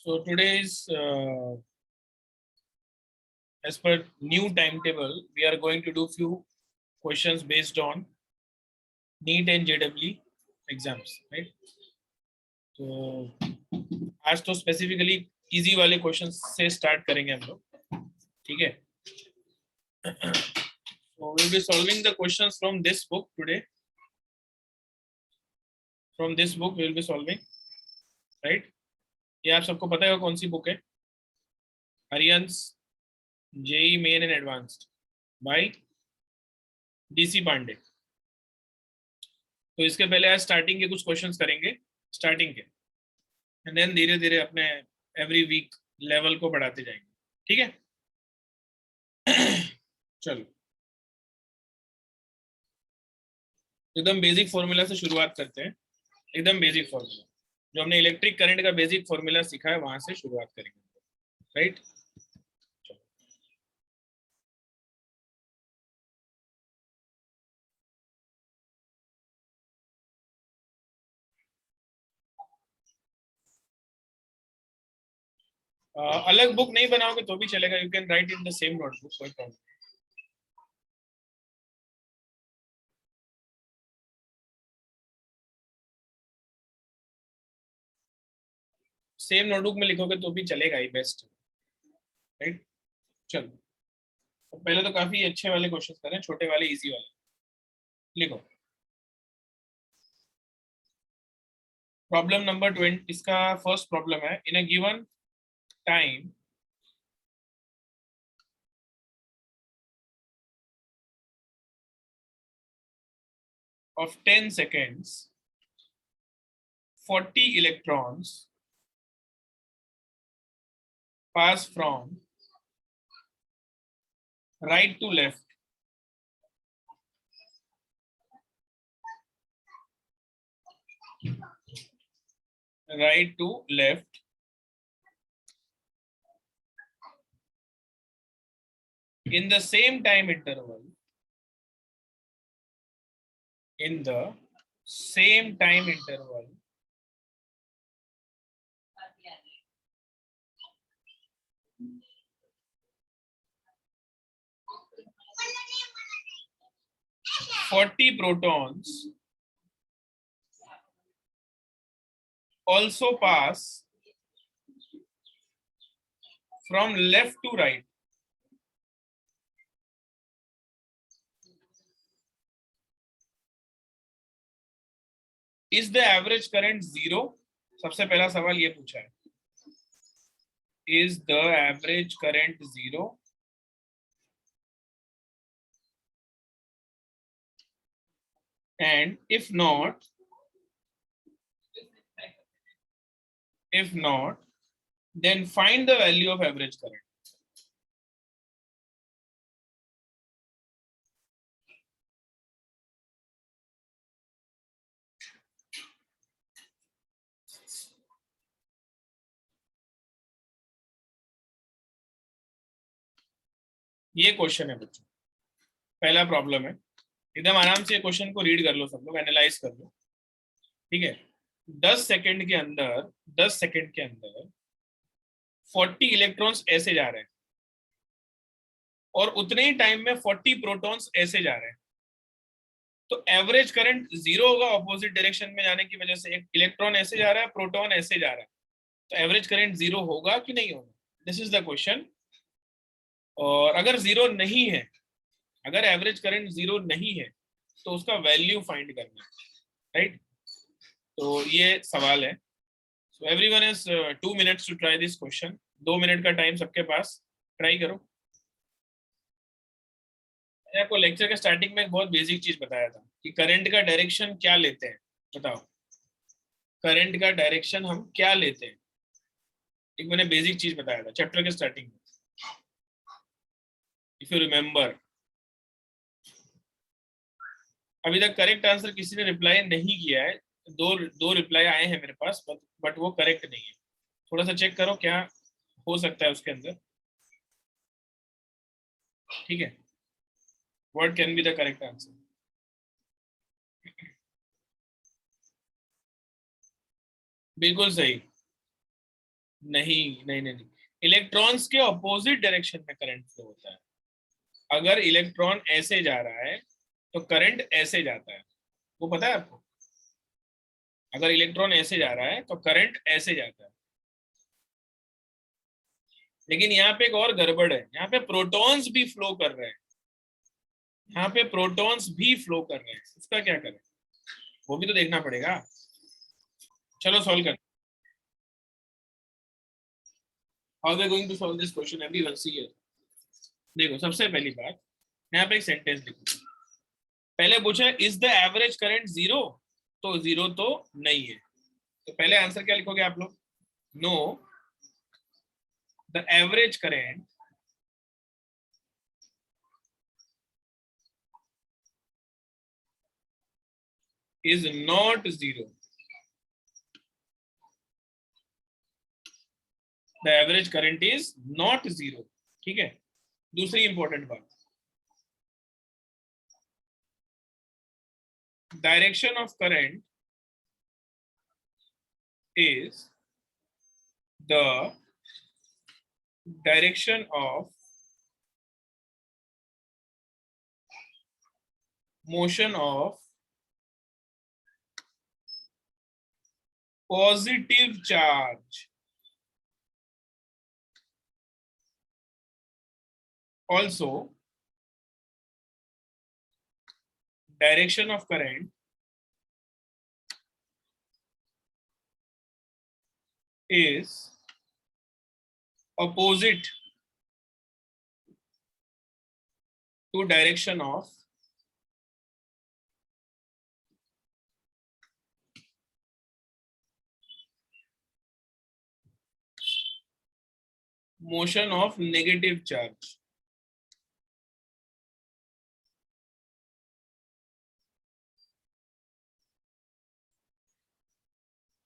So today is, as per new timetable, we are going to do few questions based on NEET and JEE exams, right? तो आज तो specifically easy वाले question से start करेंगे हम लोग, ठीक है? So we'll be solving the questions from this book today. From this book we will be solving, right? ये आप सबको पता है कौन सी बुक है? आर्यन्स JEE Main and Advanced by DC Pandey. तो इसके पहले आज स्टार्टिंग के कुछ क्वेश्चंस करेंगे, स्टार्टिंग के, एंड देन धीरे धीरे अपने एवरी वीक लेवल को बढ़ाते जाएंगे, ठीक है? चलो एकदम बेसिक फॉर्मूला से शुरुआत करते हैं। एकदम बेसिक फॉर्मूला जो हमने इलेक्ट्रिक करंट का बेसिक फॉर्मूला सीखा है वहां से शुरुआत करेंगे, राइट? अलग बुक नहीं बनाओगे तो भी चलेगा, you can write in the same notebook, कोई प्रॉब्लम। सेम नोटबुक में लिखोगे तो भी चलेगा ही, बेस्ट, राइट? चलो तो पहले तो काफी अच्छे वाले क्वेश्चन करें, छोटे वाले इजी वाले लिखो। प्रॉब्लम नंबर 20, इसका फर्स्ट प्रॉब्लम है, in a given time of 10 seconds 40 electrons pass from right to left in the same time interval (40 protons also pass from left to right. Is the average current zero? सबसे पहला सवाल ये पूछा है, is the average current zero? And if not, then find the value of average current. ये question है बच्चों, पहला प्रॉब्लम है। एकदम आराम से क्वेश्चन को रीड कर लो, सब लोग एनालाइज कर लो, ठीक है? 10 सेकंड के अंदर 40 इलेक्ट्रॉन्स ऐसे जा रहे हैं और उतने ही टाइम में 40 प्रोटॉन्स ऐसे जा रहे हैं, तो एवरेज करंट जीरो होगा ऑपोजिट डायरेक्शन में जाने की वजह से। एक इलेक्ट्रॉन ऐसे जा रहा है, प्रोटॉन ऐसे जा रहा है, तो एवरेज करंट जीरो होगा कि नहीं होगा, दिस इज द क्वेश्चन। और अगर जीरो नहीं है, अगर एवरेज करंट जीरो नहीं है तो उसका वैल्यू फाइंड करना है, राइट? तो ये सवाल है। So everyone has 2 minutes to try this question. 2 minute का टाइम सबके पास, ट्राई करो। मैंने आपको लेक्चर के स्टार्टिंग में एक बहुत बेसिक चीज बताया था कि करंट का डायरेक्शन क्या लेते हैं, बताओ करंट का डायरेक्शन हम क्या लेते हैं? एक मैंने बेसिक चीज बताया था चैप्टर के स्टार्टिंग में, इफ यू रिमेम्बर। अभी तक करेक्ट आंसर किसी ने रिप्लाई नहीं किया है, दो रिप्लाई आए हैं मेरे पास, बट वो करेक्ट नहीं है। थोड़ा सा चेक करो क्या हो सकता है उसके अंदर, ठीक है? What can be the correct answer? बिल्कुल सही, नहीं नहीं नहीं नहीं, इलेक्ट्रॉन्स के ऑपोजिट डायरेक्शन में करंट फ्लो होता है। अगर इलेक्ट्रॉन ऐसे जा रहा है तो करंट ऐसे जाता है, वो पता है आपको? अगर इलेक्ट्रॉन ऐसे जा रहा है तो करंट ऐसे जाता है। लेकिन यहाँ पे एक और गड़बड़ है, यहाँ पे प्रोटॉन्स भी फ्लो कर रहे हैं, यहाँ पे प्रोटॉन्स भी फ्लो कर रहे हैं, उसका क्या करें? वो भी तो देखना पड़ेगा। चलो सॉल्व कर। How we going to solve this question everyone see here. देखो सबसे पहली बात, यहाँ पे एक सेंटेंस लिखो। पहले पूछा is the average current zero, तो जीरो तो नहीं है, तो पहले आंसर क्या लिखोगे आप लोग? No, the average current is not zero. The average current is not zero. ठीक है, दूसरी इंपॉर्टेंट बात, direction of current is the direction of motion of positive charge. Also, direction of current is opposite to direction of motion of negative charge.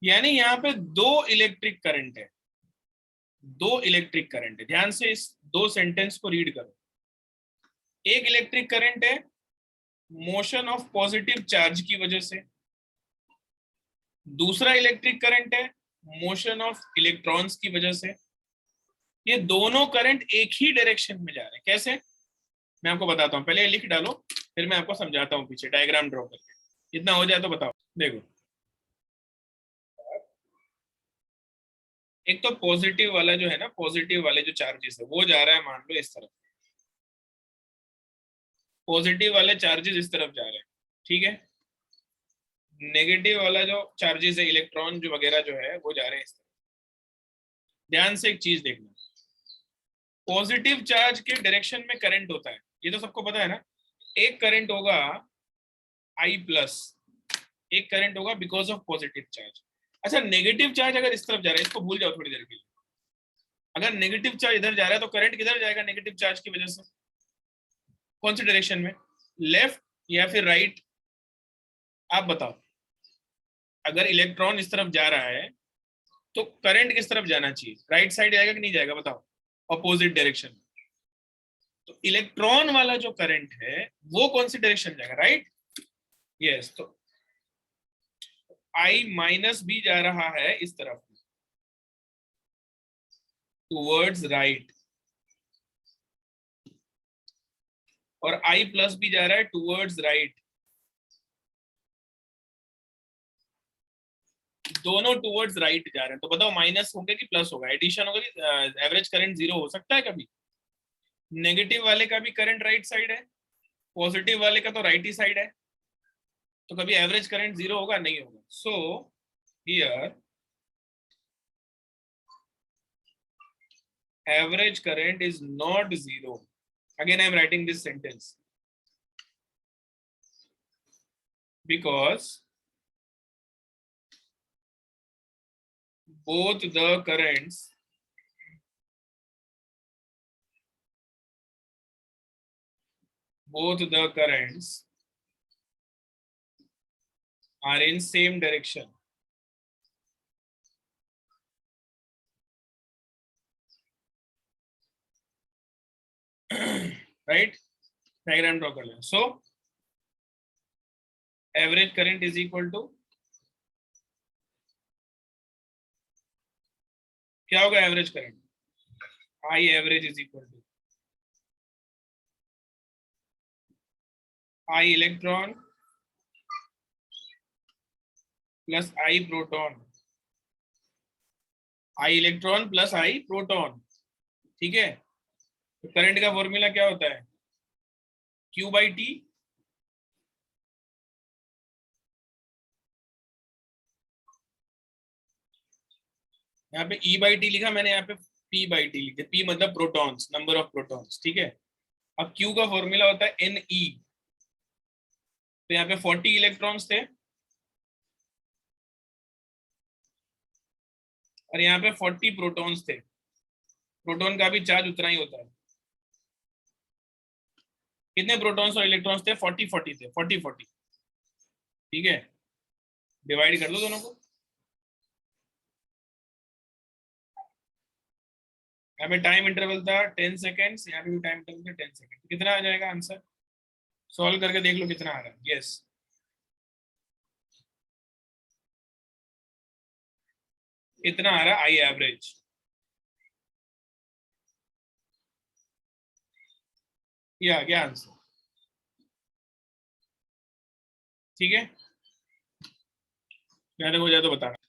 यानी यहाँ पे दो electric current है, दो इलेक्ट्रिक करंट है। ध्यान से इस दो सेंटेंस को रीड करो। एक इलेक्ट्रिक करंट है मोशन ऑफ पॉजिटिव चार्ज की वजह से, दूसरा इलेक्ट्रिक करंट है मोशन ऑफ इलेक्ट्रॉन्स की वजह से। ये दोनों करंट एक ही डायरेक्शन में जा रहे हैं। कैसे? मैं आपको बताता हूँ, पहले लिख डालो फिर मैं आपको समझाता हूँ पीछे डायग्राम ड्रॉ करके। इतना हो जाए तो बताओ। देखो, एक तो पॉजिटिव वाला जो है ना, पॉजिटिव वाले जो चार्जेस है वो जा रहा है मान लो इस तरफ, पॉजिटिव वाले चार्जेस इस तरफ जा रहे हैं, ठीक है। नेगेटिव वाला जो चार्जेस है इलेक्ट्रॉन जो वगैरह जो है वो जा रहे हैं इस तरफ। ध्यान से एक चीज देखना, पॉजिटिव चार्ज के डायरेक्शन में करंट होता है, ये तो सबको पता है ना। एक करंट होगा I प्लस, एक करंट होगा बिकॉज ऑफ पॉजिटिव चार्ज। अच्छा, नेगेटिव चार्ज अगर इस तरफ जा रहा है, इसको भूल जाओ थोड़ी देर के लिए। अगर नेगेटिव चार्ज इधर जा रहा है तो करंट किधर जाएगा नेगेटिव चार्ज की वजह से? कौन सी डायरेक्शन में, लेफ्ट या फिर राइट? आप बताओ। अगर इलेक्ट्रॉन इस तरफ जा रहा है तो करंट किस तरफ जाना चाहिए? राइट साइड जाएगा कि नहीं जाएगा बताओ, अपोजिट डायरेक्शन। तो इलेक्ट्रॉन वाला जो करंट है वो कौन सी डायरेक्शन जाएगा? राइट। यस, तो I माइनस भी जा रहा है इस तरफ टूवर्ड्स राइट, और I प्लस भी जा रहा है टूवर्ड्स राइट, दोनों टूवर्ड्स राइट जा रहे हैं। तो बताओ माइनस होगा कि प्लस होगा, एडिशन होगा कि एवरेज करंट जीरो हो सकता है कभी? नेगेटिव वाले का भी करंट राइट साइड है, पॉजिटिव वाले का तो राइट ही साइड है, तो कभी एवरेज करंट जीरो होगा? नहीं होगा। So here average current is not zero. Again I am writing this sentence because both the currents are in same direction. Right? Diagram draw कर लें। So average current is equal to क्या होगा average current? I average is equal to I electron plus I proton, I electron plus I proton, ठीक है। तो current का formula क्या होता है? Q बाई टी, यहाँ पे E बाई टी लिखा मैंने, यहाँ पे P बाई टी लिखा। P मतलब प्रोटॉन्स, नंबर ऑफ प्रोटॉन्स, ठीक है। अब Q का फॉर्मूला होता है Ne, तो यहाँ पे 40 इलेक्ट्रॉन्स थे और यहाँ पे 40 प्रोटॉन्स थे। प्रोटॉन का भी चार्ज उतना ही होता है। कितने प्रोटॉन्स और इलेक्ट्रॉन्स थे? 40 40 थे, 40 40, ठीक है। डिवाइड कर दो दोनों को। यहाँ पे टाइम इंटरवल था 10 सेकेंड्स, यहाँ पे भी टाइम इंटरवल था 10 सेकेंड। कितना आ जाएगा आंसर? सॉल्व करके देख लो कितना आ रहा है। यस, इतना आ रहा है आई एवरेज। ये आ गया आंसर, ठीक है। यहाँ तक हो जाए तो बताना।